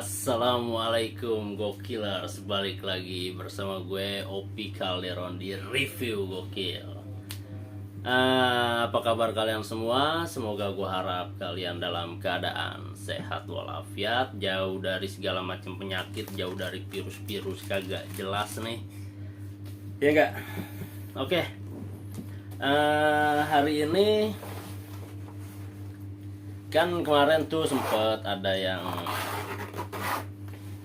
Assalamualaikum Gokilers, balik lagi bersama gue Opi Calderon di Review Gokil. Apa kabar kalian semua? Semoga gue harap kalian dalam keadaan sehat walafiat, jauh dari segala macam penyakit, jauh dari virus-virus kagak jelas nih. Ya enggak? Oke. Hari ini kan kemarin tuh sempet ada yang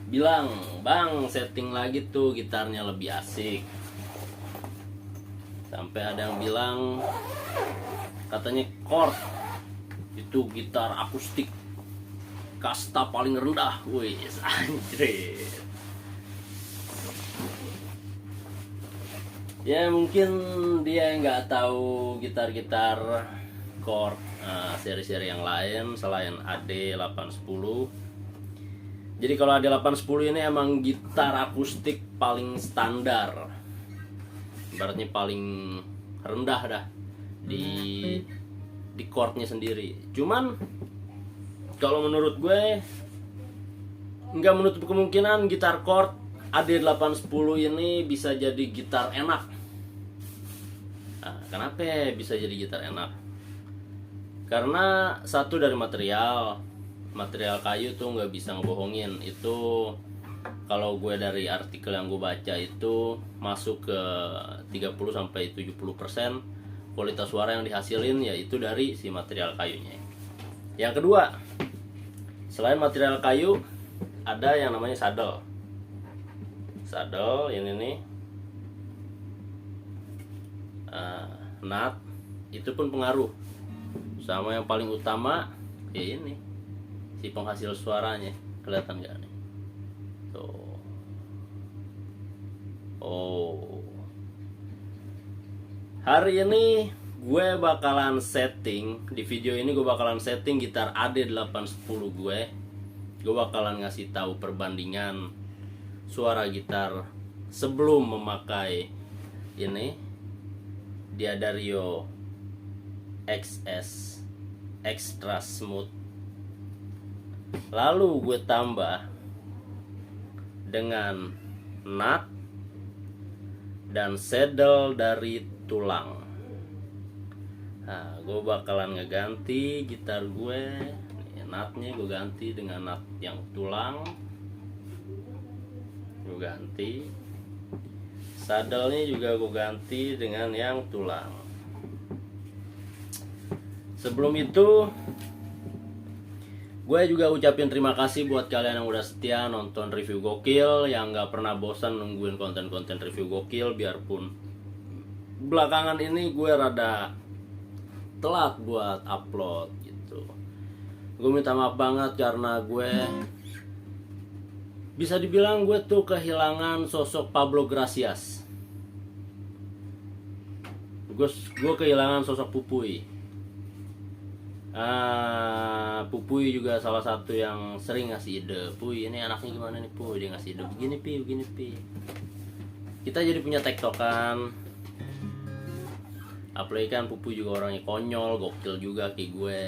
bilang, "Bang, setting lagi tuh gitarnya lebih asik." Sampai ada yang bilang katanya chord itu gitar akustik kasta paling rendah. Wih, anjir. Ya mungkin dia nggak tahu gitar-gitar chord seri-seri yang lain selain AD810. Jadi kalau AD810 ini emang gitar akustik paling standar, ibaratnya paling rendah dah di chordnya sendiri. Cuman kalau menurut gue nggak menutup kemungkinan gitar chord AD810 ini bisa jadi gitar enak. Nah, kenapa bisa jadi gitar enak? Karena satu dari material kayu tuh nggak bisa ngebohongin. Itu kalau gue dari artikel yang gue baca itu masuk ke 30-70% kualitas suara yang dihasilin yaitu dari si material kayunya. Yang kedua, selain material kayu ada yang namanya saddle ini nih, nut itu pun pengaruh. Sama yang paling utama ya ini si penghasil suaranya, kelihatan gak nih? Tuh. Oh. Hari ini gue bakalan setting, di video ini gue bakalan setting gitar AD810 gue. Gue bakalan ngasih tahu perbandingan suara gitar sebelum memakai ini D'Addario XS Extra Smooth. Lalu gue tambah dengan nut dan saddle dari tulang. Nah, gue bakalan ngeganti gitar gue. Nutnya gue ganti dengan nut yang tulang. Gue ganti. Saddle-nya juga gue ganti dengan yang tulang. Sebelum itu gue juga ucapin terima kasih buat kalian yang udah setia nonton review gokil, yang gak pernah bosan nungguin konten-konten review gokil. Biarpun belakangan ini gue rada telat buat upload gitu, gue minta maaf banget karena gue bisa dibilang gue tuh kehilangan sosok Pablo Gracias. Gue kehilangan sosok Pupuy. Pupuy juga salah satu yang sering ngasih ide. Puy, ini anaknya gimana nih Puy? Dia ngasih ide begini pi. Kita jadi punya tektokan. Apalagi kan Pupuy juga orangnya konyol, gokil juga kayak gue.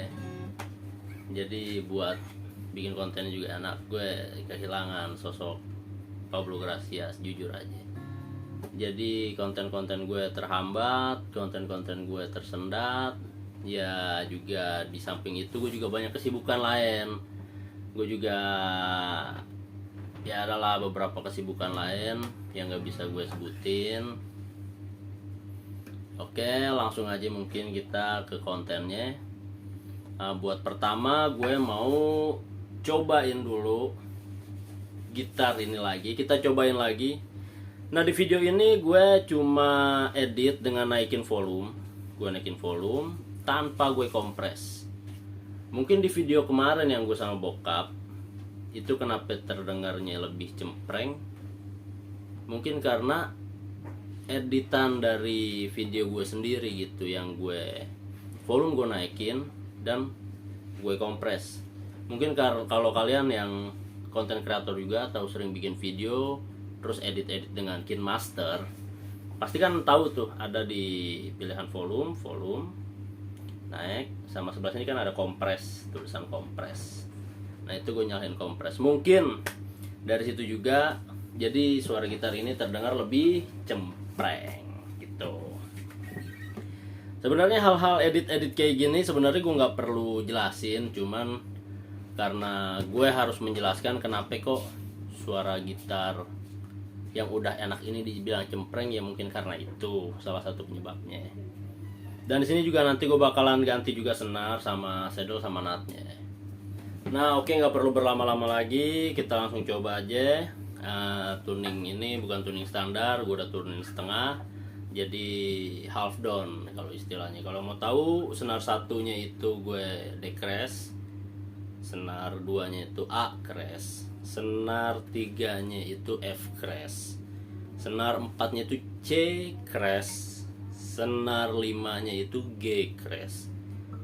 Jadi buat bikin konten juga enak. Gue kehilangan sosok Pablo Gracias, jujur aja. Jadi konten-konten gue terhambat, konten-konten gue tersendat. Ya juga di samping itu gue juga banyak kesibukan lain. Gue juga ya adalah beberapa kesibukan lain yang gak bisa gue sebutin. Oke, langsung aja mungkin kita ke kontennya. Buat pertama gue mau cobain dulu gitar ini lagi. Kita cobain lagi. Nah di video ini gue cuma edit dengan naikin volume. Gue naikin volume tanpa gue kompres. Mungkin di video kemarin yang gue sama bokap itu kenapa terdengarnya lebih cempreng, mungkin karena editan dari video gue sendiri gitu, yang gue volume gue naikin dan gue kompres. Mungkin kalau kalian yang konten kreator juga atau sering bikin video terus edit dengan KineMaster, pasti kan tahu tuh ada di pilihan volume naik, sama sebelah sini kan ada kompres, tulisan kompres. Nah itu gue nyalain kompres. Mungkin dari situ juga jadi suara gitar ini terdengar lebih cempreng gitu. Sebenarnya hal-hal edit kayak gini sebenarnya gue nggak perlu jelasin, cuman karena gue harus menjelaskan kenapa kok suara gitar yang udah enak ini dibilang cempreng, ya mungkin karena itu salah satu penyebabnya. Dan di sini juga nanti gue bakalan ganti juga senar sama saddle sama nutnya. Nah oke, nggak perlu berlama-lama lagi, kita langsung coba aja. Tuning ini bukan tuning standar, gue udah turunin setengah, jadi half down kalau istilahnya. Kalau mau tahu, senar satunya itu gue decrease, senar duanya itu A crash, senar tiganya itu F crash, senar empatnya itu C crash, senar limanya itu G crash,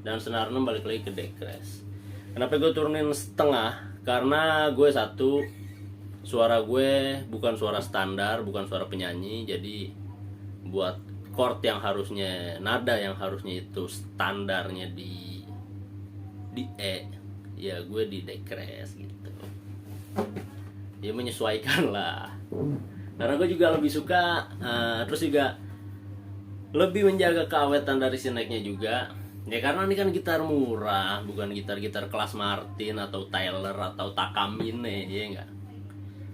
dan senar 6 balik lagi ke D crash. Kenapa gue turunin setengah? Karena gue satu, suara gue bukan suara standar, bukan suara penyanyi. Jadi buat chord yang harusnya, nada yang harusnya itu standarnya di E, ya gue di decrease gitu. Ya menyesuaikan lah. Karena gue juga lebih suka, terus juga lebih menjaga keawetan dari si necknya juga. Ya karena ini kan gitar murah, bukan gitar-gitar kelas Martin atau Taylor atau Takamine, ya enggak.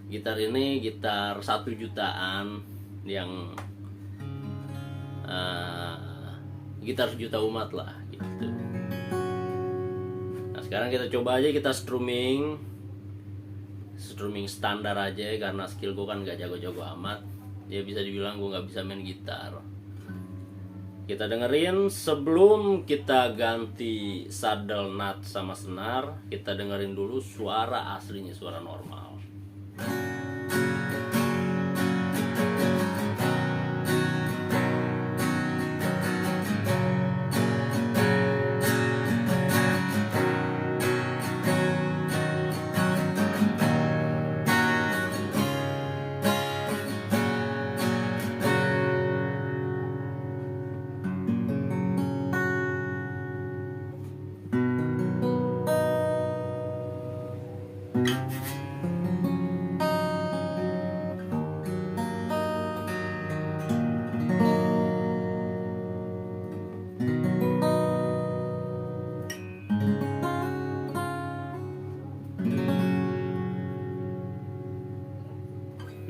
Gitar ini gitar 1 jutaan yang gitar 1 juta umat lah gitu. Nah sekarang kita coba aja, kita strumming standar aja, karena skill gue kan gak jago-jago amat. Ya bisa dibilang gue gak bisa main gitar. Kita dengerin sebelum kita ganti saddle, nut sama senar. Kita dengerin dulu suara aslinya, suara normal.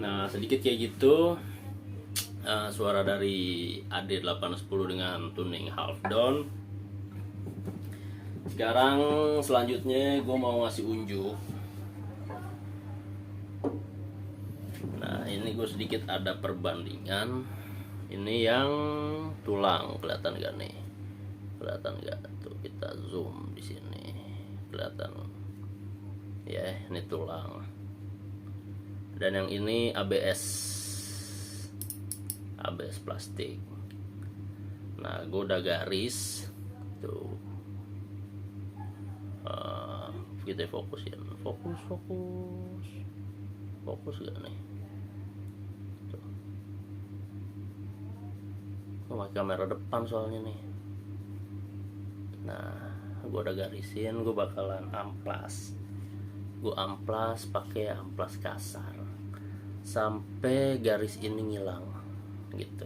Nah sedikit kayak gitu, suara dari AD810 dengan tuning half down. Sekarang selanjutnya gue mau ngasih unjuk. Nah ini gue sedikit ada perbandingan. Ini yang tulang, kelihatan gak nih? Kelihatan gak? Tuh kita zoom di sini, kelihatan ya, ini tulang. Dan yang ini ABS plastik. Nah gue udah garis tuh. Kita fokusin, fokus gak nih? Tuh. Pakai kamera depan soalnya nih. Nah gue udah garisin, gue bakalan amplas. Gue amplas pakai amplas kasar sampai garis ini ngilang gitu.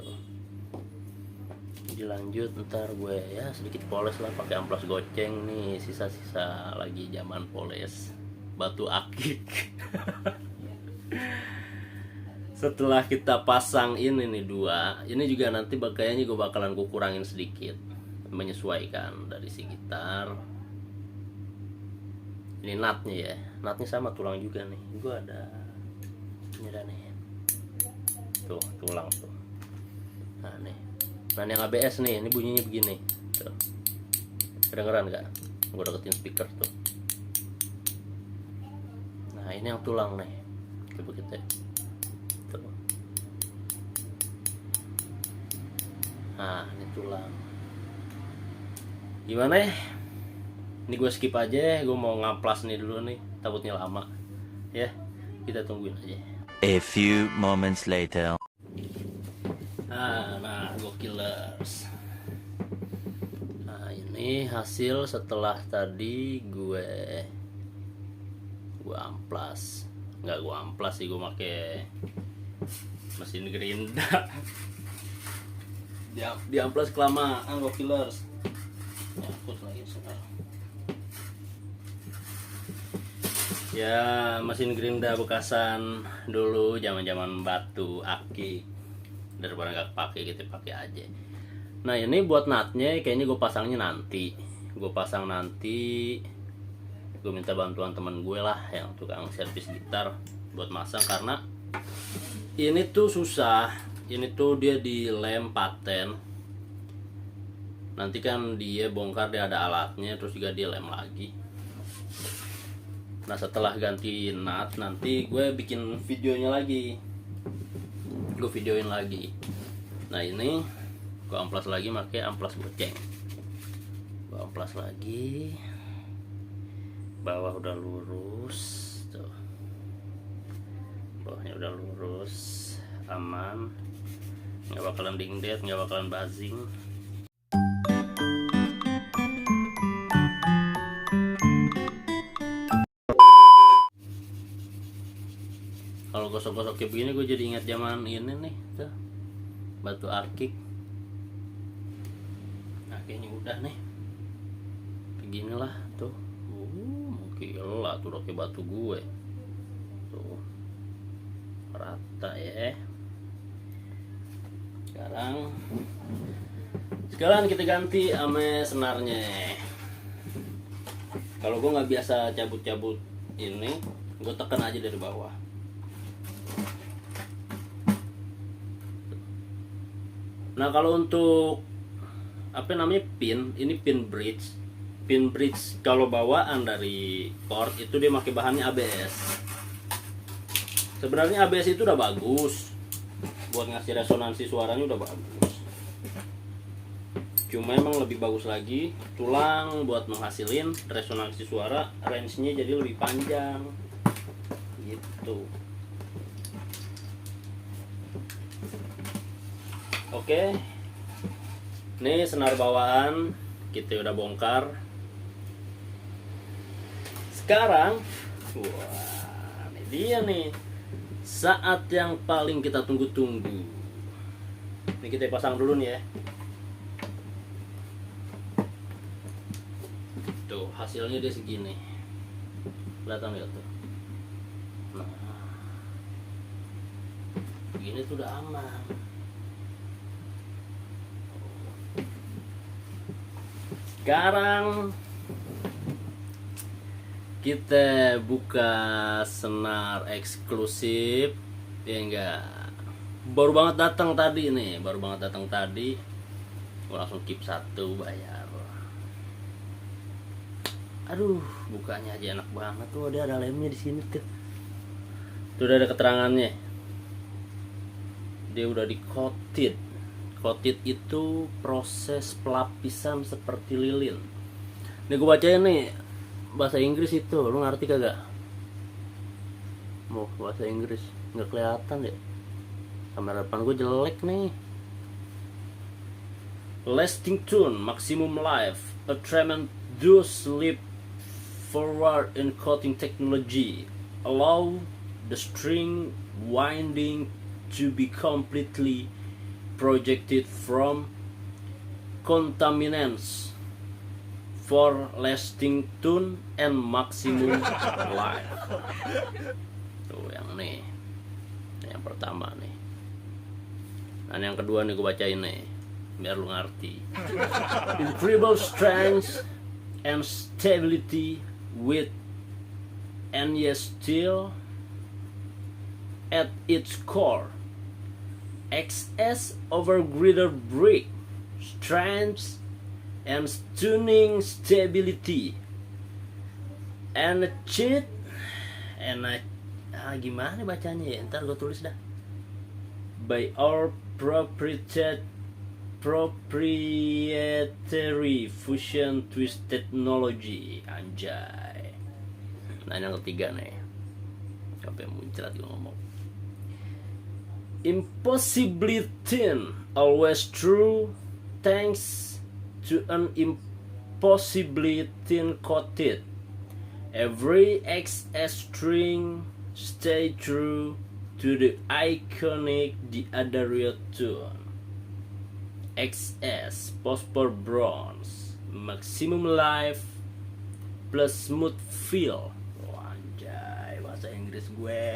Dilanjut ntar gue ya sedikit poles lah pakai amplas goceng nih, sisa-sisa lagi zaman poles batu akik. Setelah kita pasang ini nih dua, ini juga nanti kayaknya gue bakalan kurangin sedikit, menyesuaikan dari si gitar. Ini nutnya ya, nutnya sama tulang juga nih. Gue ada ini nih, tuh tulang tuh. Nah nih, nah yang ABS nih, ini bunyinya begini. Tuh, kedengeran nggak? Gue deketin speaker tuh. Nah ini yang tulang nih, coba kita. Tuh. Nah ini tulang. Gimana ya? Ini gue skip aja, gue mau ngamplas nih dulu nih, takutnya lama. Ya, kita tungguin aja. A few moments later. Nah, gokilers. Nah, ini hasil setelah tadi gue Gue amplas, nggak gue amplas sih, gue pakai mesin gerinda. Di amplas kelamaan gue fillers. Nyangkut lagi sekarang. Ya mesin gerinda bekasan dulu, zaman batu aki, daripada nggak pakai gitu pakai aja. Nah ini buat nutnya kayaknya gue pasangnya nanti. Gue pasang nanti. Gue minta bantuan temen gue lah yang tukang servis gitar buat masang, karena ini tuh susah. Ini tuh dia dilem paten. Nanti kan dia bongkar, dia ada alatnya, terus juga dia lem lagi. Nah setelah ganti nut nanti gue bikin videonya lagi. Gue videoin lagi. Nah ini gue amplas lagi pakai amplas goceng. Gue amplas lagi. Bawah udah lurus tuh. Bawahnya udah lurus, aman. Nggak bakalan dingdet, nggak bakalan buzzing. Kalau gosok-gosok kayak begini gue jadi ingat zaman ini nih tuh, batu arkik. Nah kayaknya udah nih, beginilah tuh. Gila tuh udah kayak batu gue tuh, rata ya. Sekarang kita ganti ame senarnya. Kalau gue nggak biasa cabut-cabut ini, gue tekan aja dari bawah. Nah kalau untuk apa namanya pin, ini pin bridge. Pin bridge kalau bawaan dari chord itu dia pakai bahannya ABS. Sebenarnya ABS itu udah bagus buat ngasih resonansi suaranya, udah bagus. Cuma emang lebih bagus lagi tulang buat menghasilin resonansi suara, range-nya jadi lebih panjang gitu. Oke, ini senar bawaan kita udah bongkar. Sekarang, wah, ini dia nih saat yang paling kita tunggu-tunggu. Ini kita pasang dulu nih ya. Tuh hasilnya dia segini. Kelihatan nggak tuh? Nah, begini tuh udah aman. Sekarang kita buka senar eksklusif ya enggak, baru banget datang tadi nih, gue langsung keep 1 bayar. Aduh bukanya aja enak banget tuh, ada lemnya di sini tuh. Tuh udah ada keterangannya, dia udah di coated. Coated itu proses pelapisan seperti lilin. Ini gue bacain nih bahasa Inggris itu, lu ngerti kagak? Mau bahasa Inggris nggak kelihatan deh, kamera depan gue jelek nih. Lasting tune, maximum life, a tremendous leap forward in coating technology, allow the string winding to be completely protected from contaminants for lasting tune and maximum life. Tuh yang nih, yang pertama nih. Dan yang kedua nih gue bacain nih, biar lu ngerti. Incredible strength and stability with NES steel at its core. XS over greater brick strength and tuning stability and cheat and gimana bacanya ya, ntar gue tulis dah. By our proprietary fusion twist technology, anjay. Nah yang ketiga nih, sampai muncrat gue ngomong. Impossibly thin, always true, thanks to an impossibly thin coated Every XS string stay true to the iconic D'Addario tune. XS Phosphor Bronze Maximum Life plus Smooth Feel. Anjay, bahasa Inggris gue.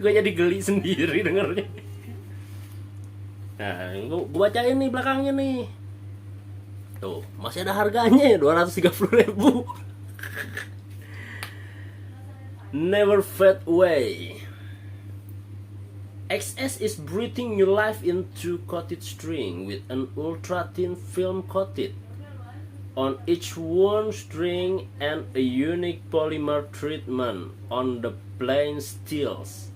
Gue jadi geli sendiri dengernya. Nah, gue bacain nih belakangnya nih. Tuh, masih ada harganya 230.000. Never fade away. XS is breathing new life into coated string with an ultra thin film coated on each one string and a unique polymer treatment on the plain steels.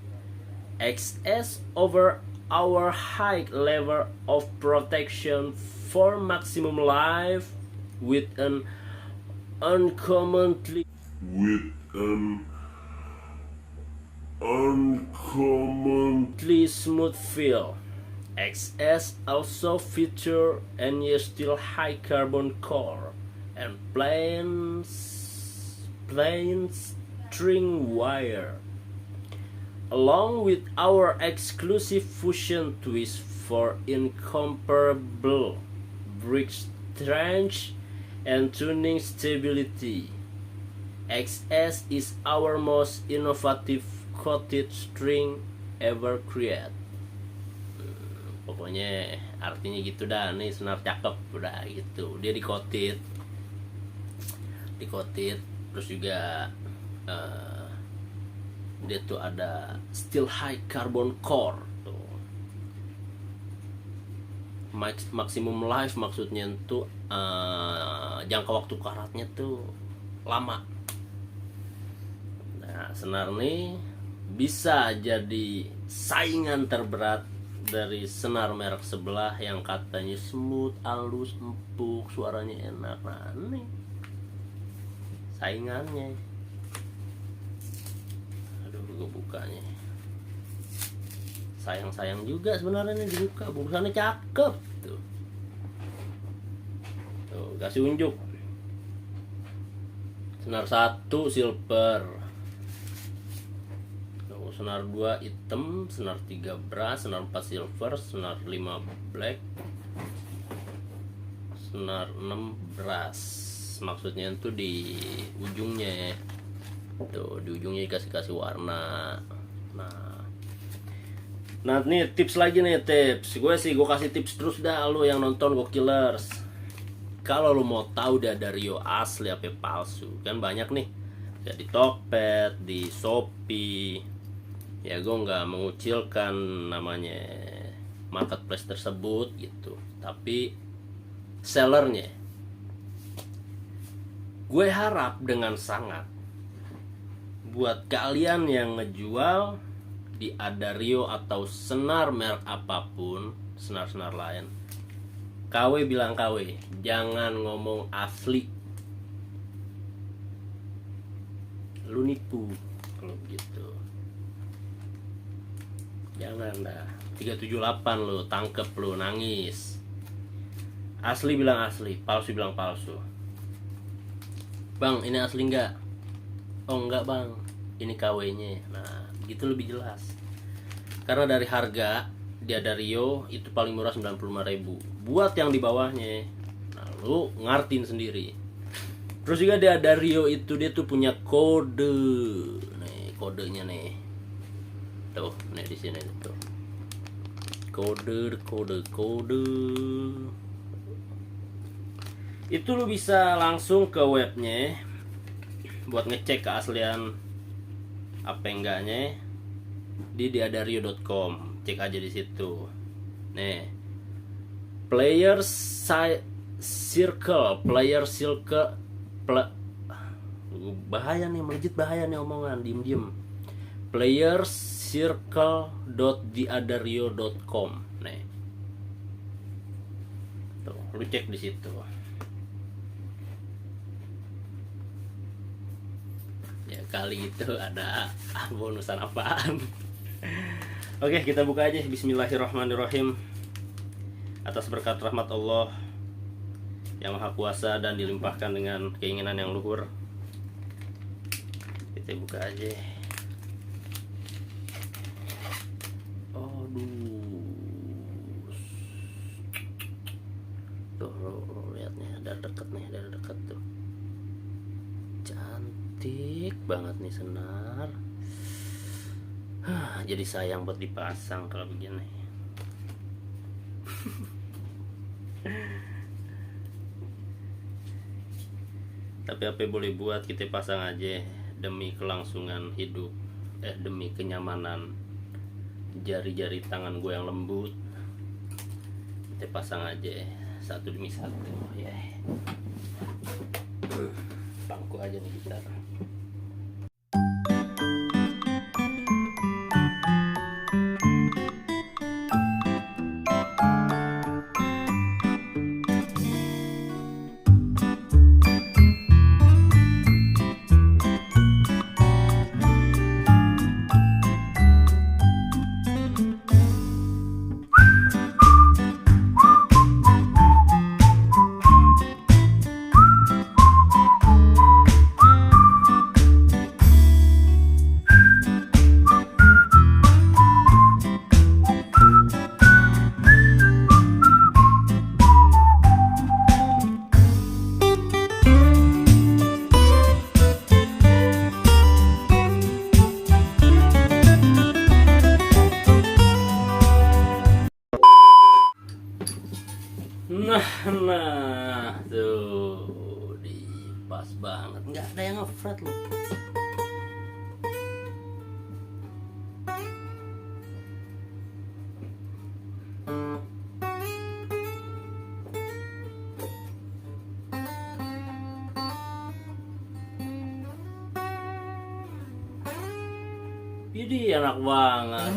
XS over our high level of protection for maximum life with an uncommonly smooth feel. XS also feature any steel high carbon core and plain string wire, along with our exclusive fusion twist for incomparable brick strength and tuning stability. XS is our most innovative coated string ever created. Pokoknya artinya gitu dah, nih senar cakep udah gitu. Dia dikotit terus juga dia tuh ada steel high carbon core tuh. Maximum life maksudnya tuh jangka waktu karatnya tuh lama. Nah, senar nih bisa jadi saingan terberat dari senar merek sebelah yang katanya smooth, halus, empuk, suaranya enak. Nah, ini saingannya. Aduh, gue bukanya. Sayang juga sebenarnya nih dibuka, bungkusannya cakep tuh. Tuh, kasih unjuk. Senar 1 silver. Senar 2 hitam, senar 3 brass, senar 4 silver, senar 5 black, senar 6 brass. Maksudnya itu di ujungnya. Tuh, di ujungnya dikasih warna. Nah, nih tips lagi nih, tips. Gue kasih tips terus dah lo yang nonton Gokillers. Kalau lo mau tahu D'Addario asli apa palsu, kan banyak nih. Ya di Tokped, di Shopee. Ya gue nggak mengucilkan namanya marketplace tersebut gitu, tapi sellernya gue harap dengan sangat buat kalian yang ngejual di D'Addario atau senar merek apapun, senar lain, KW bilang KW, jangan ngomong asli, lu nipu kalau gitu. Jangan dah 378 lu tangkep, lu nangis. Asli bilang asli, palsu bilang palsu. Bang, ini asli enggak? Oh enggak bang, ini KW-nya. Nah, gitu lebih jelas. Karena dari harga D'Addario itu paling murah 95.000. Buat yang di bawahnya, nah lu ngartin sendiri. Terus juga D'Addario itu dia tuh punya kode. Nih, kodenya nih. Tuh, nih di sini tuh. Kode. Itu lu bisa langsung ke webnya buat ngecek keaslian apa enggaknya di D'Addario.com. Cek aja di situ. Nih. Player circle bahaya nih, melejit bahaya nih omongan, diem. playercircle.d'addario.com. Nih. Tuh, lu cek di situ. Ya kali itu ada bonusan apaan. Oke, kita buka aja. Bismillahirrahmanirrahim. Atas berkat rahmat Allah, Yang Maha Kuasa dan dilimpahkan dengan keinginan yang luhur. Kita buka aja. Tuh, lihat nih, dari dekat tuh. Cantik banget nih senar. Jadi sayang buat dipasang kalau begini. Tapi apa yang boleh buat, kita pasang aja demi kelangsungan hidup, demi kenyamanan jari-jari tangan gue yang lembut. Kita pasang aja satu demi satu ya. Bangku aja nih gitar. Nah, tuh di pas banget, nggak ada yang ngefret loh. Ini enak banget.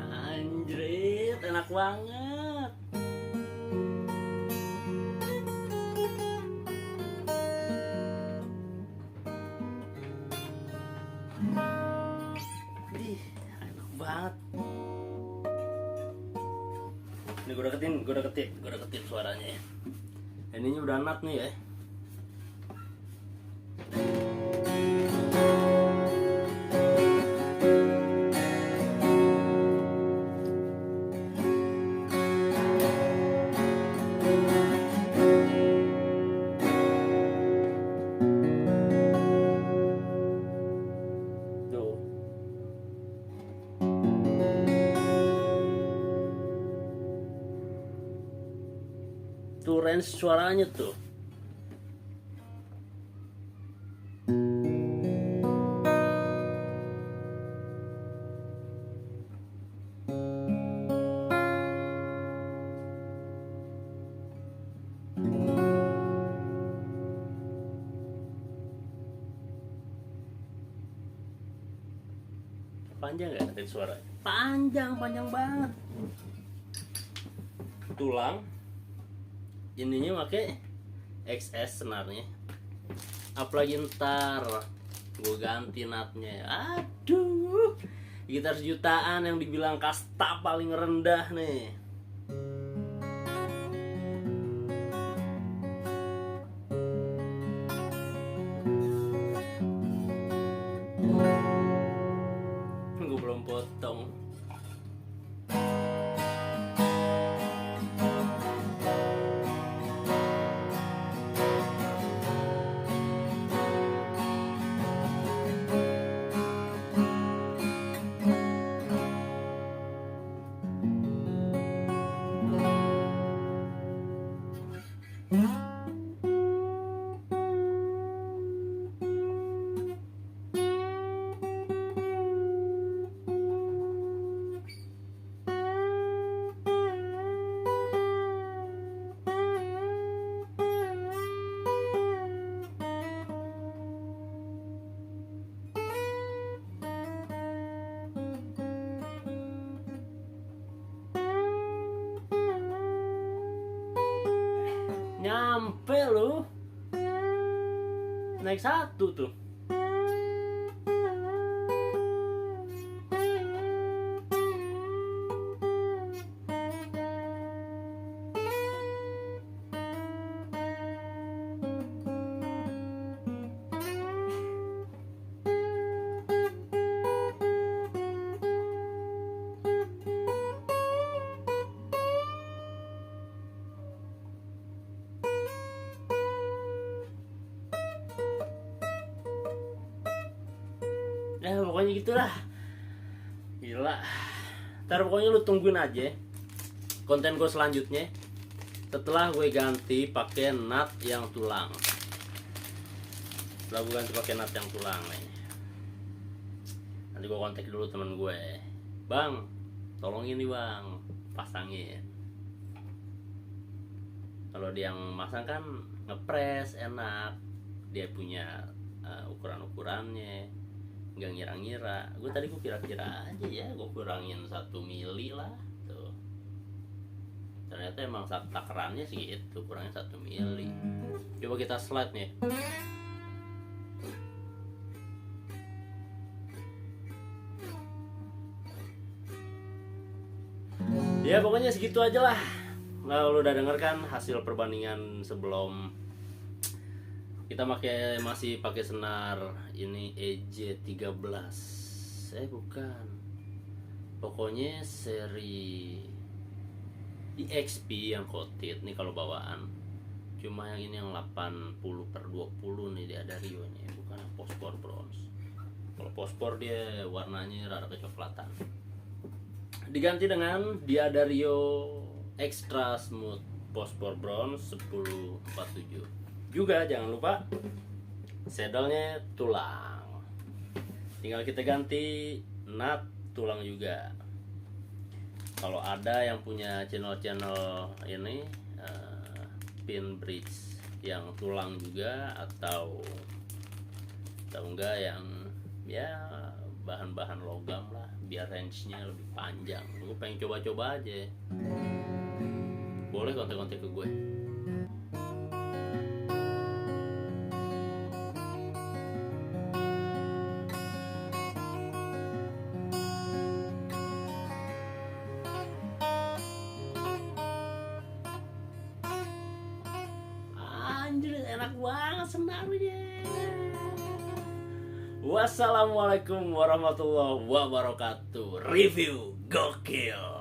Anjrit, enak banget. Ih, enak banget. Ini gue deketin suaranya ya. Ininya udah enak nih ya. Tuh range suaranya tuh. Panjang nggak nanti suaranya? Panjang banget. Tulang. Ininya pakai XS senarnya. Apalagi ntar gue ganti natnya. Aduh, gitar jutaan yang dibilang kasta paling rendah nih. Gue belum potong. Nyampe lu. naik 1 tuh. Ya pokoknya gitulah. Gila. Ntar pokoknya lu tungguin aja konten gue selanjutnya setelah gue ganti pakai nut yang tulang. Setelah gue ganti pakai nut yang tulang nih. Nanti gue kontak dulu temen gue. Bang, tolong ini bang, pasangin. Kalau dia yang masang kan ngepres enak. Dia punya ukuran-ukurannya, nggak ngira-ngira. Gue tadi gue kira-kira aja ya, gue kurangin 1 mili lah tuh. Ternyata emang takarannya sih itu, kurangnya 1 mili. Coba kita slide nih. Ya pokoknya segitu aja lah. Nah, lu udah denger kan hasil perbandingan sebelum kita masih pakai senar ini EJ13. Bukan. Pokoknya seri EXP yang coated nih kalau bawaan. Cuma yang ini yang 80/20 nih dia ada Rio nya, bukan yang Pospor bronze. Kalau Pospor dia warnanya rada kecoklatan. Diganti dengan dia ada Rio Extra Smooth Pospor bronze 1047. Juga jangan lupa saddle-nya tulang. Tinggal kita ganti nut tulang juga. Kalau ada yang punya channel-channel ini pin bridge yang tulang juga atau enggak yang ya bahan-bahan logam lah, biar range-nya lebih panjang. Gue pengen coba-coba aja. Boleh kontak-kontak ke gue. Anjir, enak banget senarnya. Wassalamualaikum warahmatullahi wabarakatuh. Review gokil.